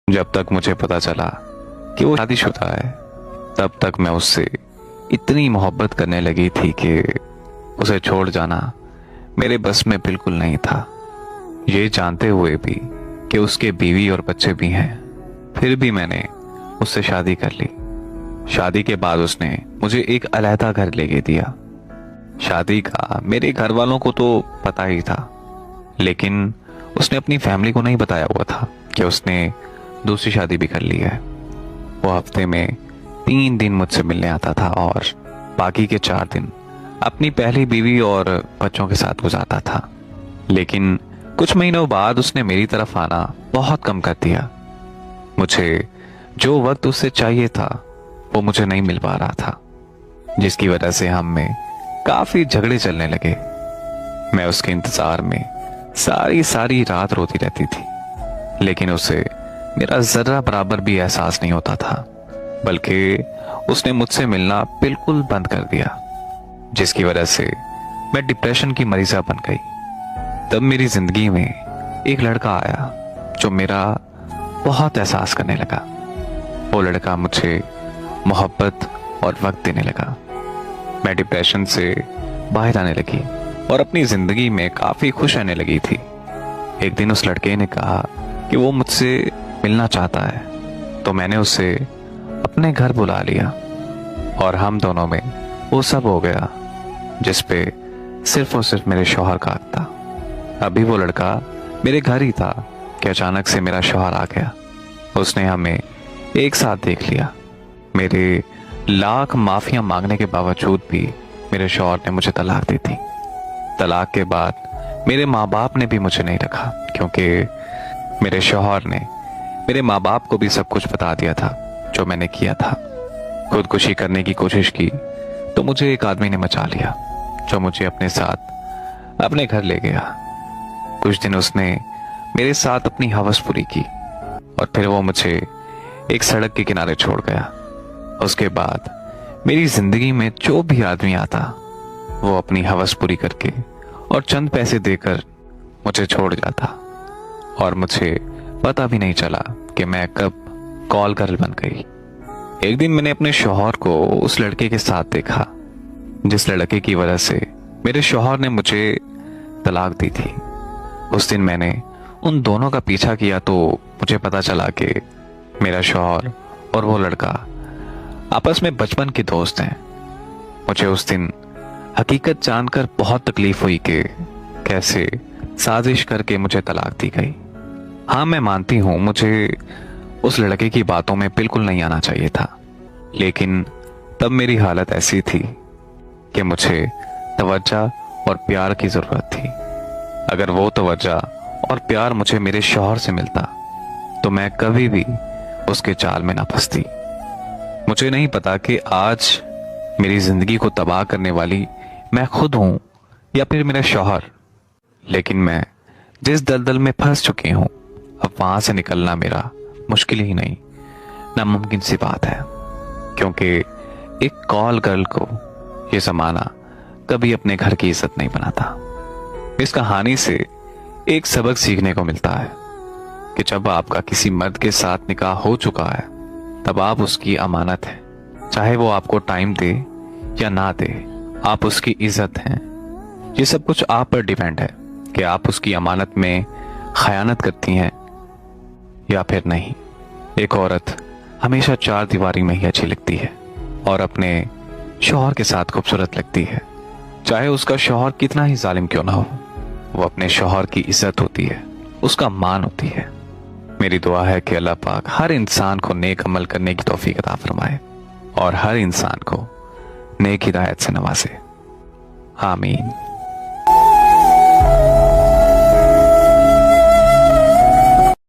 जब तक मुझे पता चला कि वो शादीशुदा है, तब तक मैं उससे इतनी मोहब्बत करने लगी थी कि उसे छोड़ जाना मेरे बस में बिल्कुल नहीं था। ये जानते हुए भी कि उसके बीवी और बच्चे भी हैं, फिर भी मैंने उससे शादी कर ली। शादी के बाद उसने मुझे एक अलहदा घर लेके दिया। शादी का मेरे घर वालों को तो पता ही था, लेकिन उसने अपनी फैमिली को नहीं बताया हुआ था कि उसने दूसरी शादी भी कर ली है। वो हफ्ते में 3 दिन मुझसे मिलने आता था और बाकी के 4 दिन अपनी पहली बीवी और बच्चों के साथ गुजारता था। लेकिन कुछ महीनों बाद उसने मेरी तरफ आना बहुत कम कर दिया। मुझे जो वक्त उससे चाहिए था वो मुझे नहीं मिल पा रहा था, जिसकी वजह से हम में काफी झगड़े चलने लगे। मैं उसके इंतजार में सारी सारी रात रोती रहती थी, लेकिन उसे मेरा जर्रा बराबर भी एहसास नहीं होता था, बल्कि उसने मुझसे मिलना बिल्कुल बंद कर दिया, जिसकी वजह से मैं डिप्रेशन की मरीजा बन गई। तब मेरी जिंदगी में एक लड़का आया जो मेरा बहुत एहसास करने लगा। वो लड़का मुझे मोहब्बत और वक्त देने लगा। मैं डिप्रेशन से बाहर आने लगी और अपनी जिंदगी में काफी खुश रहने लगी थी। एक दिन उस लड़के ने कहा कि वो मुझसे मिलना चाहता है, तो मैंने उसे अपने घर बुला लिया और हम दोनों में वो सब हो गया जिस पे सिर्फ और सिर्फ मेरे शौहर का हक था। अभी वो लड़का मेरे घर ही था कि अचानक से मेरा शौहर आ गया। उसने हमें एक साथ देख लिया। मेरे लाख माफिया मांगने के बावजूद भी मेरे शौहर ने मुझे तलाक दी थी। तलाक के बाद मेरे माँ बाप ने भी मुझे नहीं रखा, क्योंकि मेरे शौहर ने मेरे माँ बाप को भी सब कुछ बता दिया था जो मैंने किया था। खुदकुशी करने की कोशिश की तो मुझे एक आदमी ने मचा लिया, जो मुझे अपने साथ अपने घर ले गया। कुछ दिन उसने मेरे साथ अपनी हवस पूरी की और फिर वो मुझे एक सड़क के किनारे छोड़ गया। उसके बाद मेरी जिंदगी में जो भी आदमी आता वो अपनी हवस पूरी करके और चंद पैसे देकर मुझे छोड़ जाता, और मुझे पता भी नहीं चला कि मैं कब कॉल गर्ल बन गई। एक दिन मैंने अपने शौहर को उस लड़के के साथ देखा जिस लड़के की वजह से मेरे शौहर ने मुझे तलाक दी थी। उस दिन मैंने उन दोनों का पीछा किया तो मुझे पता चला कि मेरा शौहर और वो लड़का आपस में बचपन के दोस्त हैं। मुझे उस दिन हकीकत जानकर बहुत तकलीफ हुई कि कैसे साजिश करके मुझे तलाक दी गई। हाँ, मैं मानती हूँ मुझे उस लड़के की बातों में बिल्कुल नहीं आना चाहिए था, लेकिन तब मेरी हालत ऐसी थी कि मुझे तवज्जो और प्यार की जरूरत थी। अगर वो तवज्जो और प्यार मुझे मेरे शौहर से मिलता तो मैं कभी भी उसके चाल में ना फंसती। मुझे नहीं पता कि आज मेरी जिंदगी को तबाह करने वाली मैं खुद हूं या फिर मेरा शौहर, लेकिन मैं जिस दलदल में फंस चुकी हूं अब वहां से निकलना मेरा मुश्किल ही नहीं, नामुमकिन सी बात है, क्योंकि एक कॉल गर्ल को यह जमाना कभी अपने घर की इज्जत नहीं बनाता। इस कहानी से एक सबक सीखने को मिलता है कि जब आपका किसी मर्द के साथ निकाह हो चुका है तब आप उसकी अमानत हैं, चाहे वो आपको टाइम दे या ना दे, आप उसकी इज्जत हैं। ये सब कुछ आप पर डिपेंड है कि आप उसकी अमानत में खयानत करती हैं या फिर नहीं। एक औरत हमेशा 4 दीवारी में ही अच्छी लगती है और अपने शौहर के साथ खूबसूरत लगती है, चाहे उसका शौहर कितना ही जालिम क्यों ना हो। वो अपने शौहर की इज्जत होती है, उसका मान होती है। मेरी दुआ है कि अल्लाह पाक हर इंसान को नेक अमल करने की तौफीक अता फरमाए और हर इंसान को नेक हिदायत से नवाजे। आमीन।